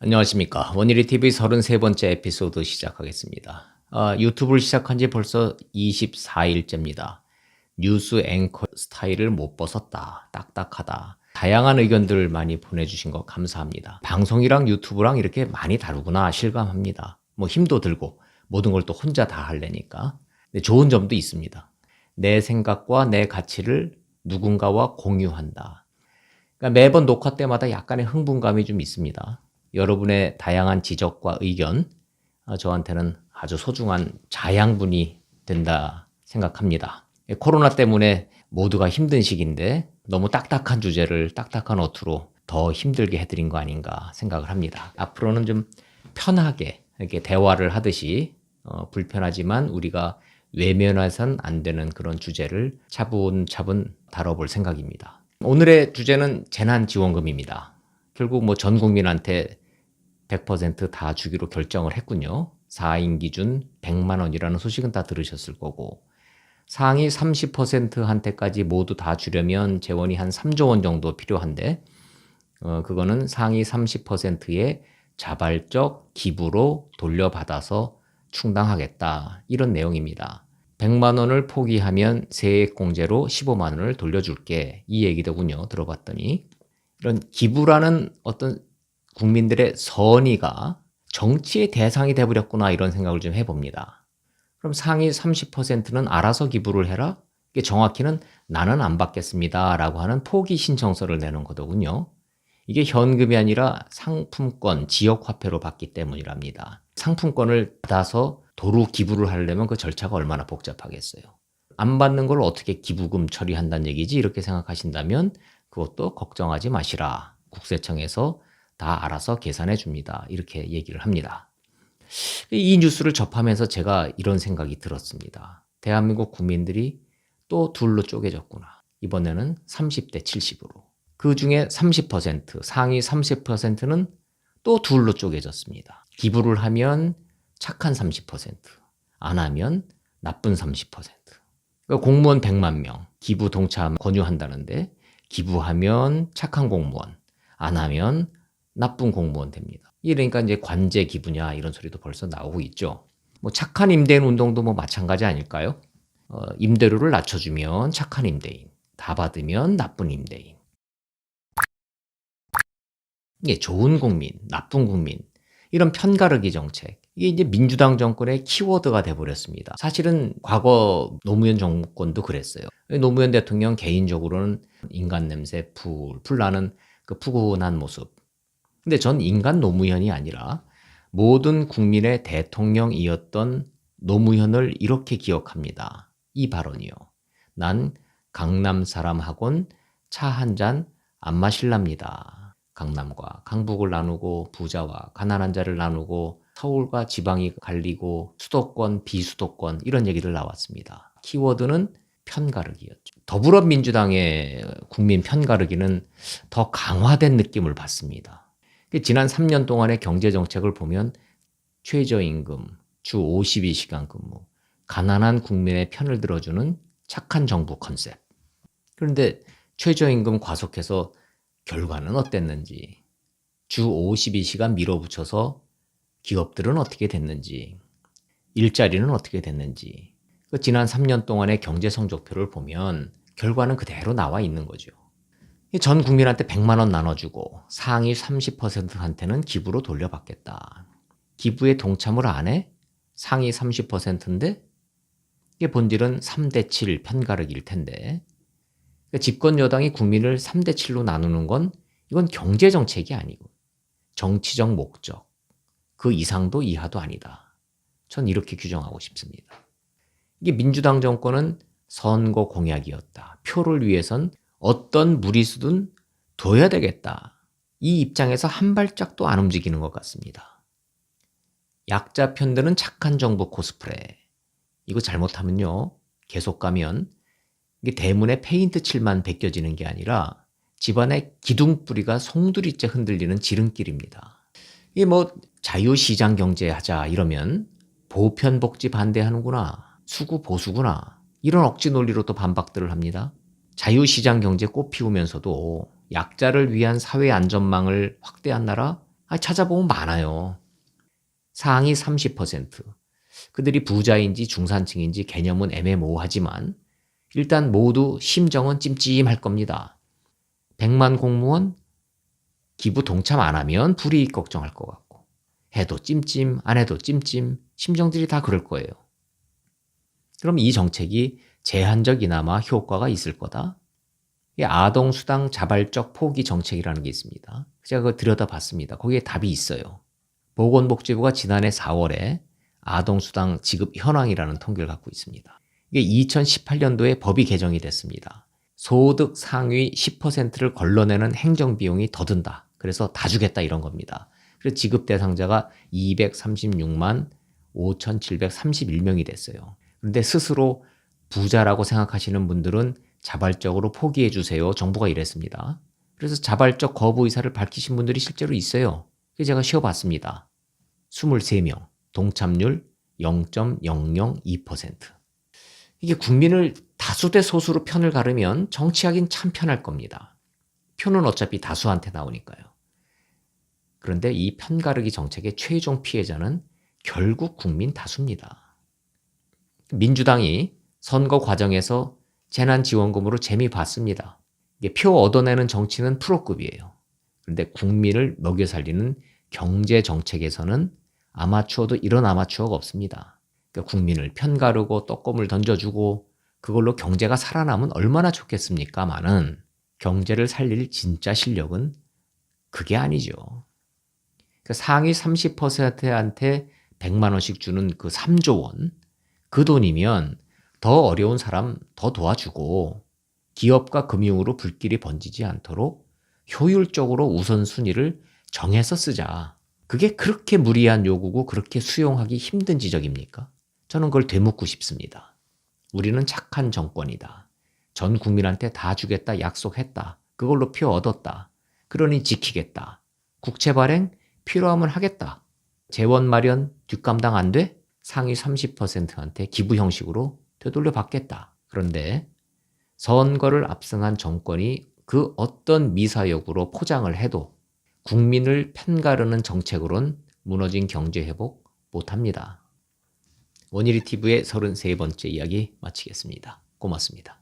안녕하십니까. 원일이 TV 33번째 에피소드 시작하겠습니다. 유튜브를 시작한 지 벌써 24일째입니다. 뉴스 앵커 스타일을 못 벗었다. 딱딱하다. 다양한 의견들 많이 보내주신 거 감사합니다. 방송이랑 유튜브랑 이렇게 많이 다르구나 실감합니다. 뭐 힘도 들고 모든 걸 또 혼자 다 하려니까. 근데 좋은 점도 있습니다. 내 생각과 내 가치를 누군가와 공유한다. 그러니까 매번 녹화 때마다 약간의 흥분감이 좀 있습니다. 여러분의 다양한 지적과 의견, 저한테는 아주 소중한 자양분이 된다 생각합니다. 코로나 때문에 모두가 힘든 시기인데 너무 딱딱한 주제를 딱딱한 어투로 더 힘들게 해드린 거 아닌가 생각을 합니다. 앞으로는 좀 편하게 이렇게 대화를 하듯이 불편하지만 우리가 외면해선 안 되는 그런 주제를 차분차분 다뤄볼 생각입니다. 오늘의 주제는 재난지원금입니다. 결국 뭐 전 국민한테 100% 주기로 결정을 했군요. 4인 기준 100만 원이라는 소식은 다 들으셨을 거고 상위 30%한테까지 모두 다 주려면 재원이 한 3조 원 정도 필요한데 그거는 상위 30%의 자발적 기부로 돌려받아서 충당하겠다 이런 내용입니다. 100만 원을 포기하면 세액공제로 15만 원을 돌려줄게 이 얘기더군요. 들어봤더니 이런 기부라는 어떤 국민들의 선의가 정치의 대상이 돼버렸구나 이런 생각을 좀 해봅니다. 그럼 상위 30%는 알아서 기부를 해라? 이게 정확히는 나는 안 받겠습니다 라고 하는 포기 신청서를 내는 거더군요. 이게 현금이 아니라 상품권, 지역화폐로 받기 때문이랍니다. 상품권을 받아서 도로 기부를 하려면 그 절차가 얼마나 복잡하겠어요. 안 받는 걸 어떻게 기부금 처리한다는 얘기지 이렇게 생각하신다면 그것도 걱정하지 마시라. 국세청에서 다 알아서 계산해 줍니다. 이렇게 얘기를 합니다. 이 뉴스를 접하면서 제가 이런 생각이 들었습니다. 대한민국 국민들이 또 둘로 쪼개졌구나. 이번에는 30대 70으로. 그 중에 30%, 상위 30%는 또 둘로 쪼개졌습니다. 기부를 하면 착한 30%, 안 하면 나쁜 30%. 그러니까 공무원 100만 명, 기부 동참 권유한다는데 기부하면 착한 공무원, 안 하면 나쁜 공무원 됩니다. 이러니까 이제 관제 기부냐 이런 소리도 벌써 나오고 있죠. 뭐 착한 임대인 운동도 뭐 마찬가지 아닐까요? 임대료를 낮춰주면 착한 임대인, 다 받으면 나쁜 임대인. 이게 좋은 국민, 나쁜 국민 이런 편가르기 정책 이게 이제 민주당 정권의 키워드가 돼버렸습니다. 사실은 과거 노무현 정권도 그랬어요. 노무현 대통령 개인적으로는 인간 냄새 풀 나는 그 푸근한 모습. 근데 전 인간 노무현이 아니라 모든 국민의 대통령이었던 노무현을 이렇게 기억합니다. 이 발언이요. 난 강남 사람하곤 차 한 잔 안 마실랍니다. 강남과 강북을 나누고 부자와 가난한 자를 나누고 서울과 지방이 갈리고 수도권, 비수도권 이런 얘기들 나왔습니다. 키워드는 편가르기였죠. 더불어민주당의 국민 편가르기는 더 강화된 느낌을 받습니다. 지난 3년 동안의 경제정책을 보면 최저임금, 주 52시간 근무, 가난한 국민의 편을 들어주는 착한 정부 컨셉. 그런데 최저임금 과속해서 결과는 어땠는지, 주 52시간 밀어붙여서 기업들은 어떻게 됐는지, 일자리는 어떻게 됐는지, 지난 3년 동안의 경제 성적표를 보면 결과는 그대로 나와 있는 거죠. 전 국민한테 100만 원 나눠주고 상위 30%한테는 기부로 돌려받겠다. 기부에 동참을 안 해? 상위 30%인데 이게 본질은 3대 7 편가르기일 텐데 집권 여당이 국민을 3대 7로 나누는 건 이건 경제정책이 아니고 정치적 목적, 그 이상도 이하도 아니다. 전 이렇게 규정하고 싶습니다. 이게 민주당 정권은 선거 공약이었다. 표를 위해선 어떤 무리수든 둬야 되겠다. 이 입장에서 한 발짝도 안 움직이는 것 같습니다. 약자 편드는 착한 정부 코스프레. 이거 잘못하면요. 계속 가면 이게 대문에 페인트 칠만 벗겨지는 게 아니라 집안의 기둥뿌리가 송두리째 흔들리는 지름길입니다. 이게 뭐 자유시장 경제 하자 이러면 보편복지 반대하는구나. 수구 보수구나. 이런 억지 논리로 또 반박들을 합니다. 자유시장 경제 꽃 피우면서도 약자를 위한 사회 안전망을 확대한 나라 찾아보면 많아요. 상위 30%. 그들이 부자인지 중산층인지 개념은 애매모호하지만 일단 모두 심정은 찜찜할 겁니다. 100만 공무원 기부 동참 안 하면 불이익 걱정할 것 같고 해도 찜찜 안 해도 찜찜 심정들이 다 그럴 거예요. 그럼 이 정책이 제한적이나마 효과가 있을 거다. 이 아동수당 자발적 포기 정책이라는 게 있습니다. 제가 그거 들여다봤습니다. 거기에 답이 있어요. 보건복지부가 지난해 4월에 아동수당 지급 현황이라는 통계를 갖고 있습니다. 이게 2018년도에 법이 개정이 됐습니다. 소득 상위 10%를 걸러내는 행정비용이 더 든다. 그래서 다 주겠다 이런 겁니다. 그래서 지급 대상자가 236만 5,731명이 됐어요. 그런데 스스로 부자라고 생각하시는 분들은 자발적으로 포기해 주세요. 정부가 이랬습니다. 그래서 자발적 거부 의사를 밝히신 분들이 실제로 있어요. 그래서 제가 쉬어봤습니다. 23명, 동참률 0.002%. 이게 국민을 다수 대 소수로 편을 가르면 정치하긴 참 편할 겁니다. 표는 어차피 다수한테 나오니까요. 그런데 이 편가르기 정책의 최종 피해자는 결국 국민 다수입니다. 민주당이 선거 과정에서 재난지원금으로 재미 봤습니다. 이게 표 얻어내는 정치는 프로급이에요. 그런데 국민을 먹여 살리는 경제 정책에서는 아마추어도 이런 아마추어가 없습니다. 그러니까 국민을 편가르고 떡검을 던져주고 그걸로 경제가 살아남으면 얼마나 좋겠습니까마는 경제를 살릴 진짜 실력은 그게 아니죠. 그러니까 상위 30%한테 100만 원씩 주는 그 3조 원, 그 돈이면 더 어려운 사람 더 도와주고 기업과 금융으로 불길이 번지지 않도록 효율적으로 우선순위를 정해서 쓰자. 그게 그렇게 무리한 요구고 그렇게 수용하기 힘든 지적입니까? 저는 그걸 되묻고 싶습니다. 우리는 착한 정권이다. 전 국민한테 다 주겠다 약속했다. 그걸로 표 얻었다. 그러니 지키겠다. 국채 발행 필요하면 하겠다. 재원 마련 뒷감당 안 돼? 상위 30%한테 기부 형식으로 되돌려 받겠다. 그런데 선거를 압승한 정권이 그 어떤 미사역으로 포장을 해도 국민을 편가르는 정책으론 무너진 경제 회복 못합니다. 원일이 TV의 33번째 이야기 마치겠습니다. 고맙습니다.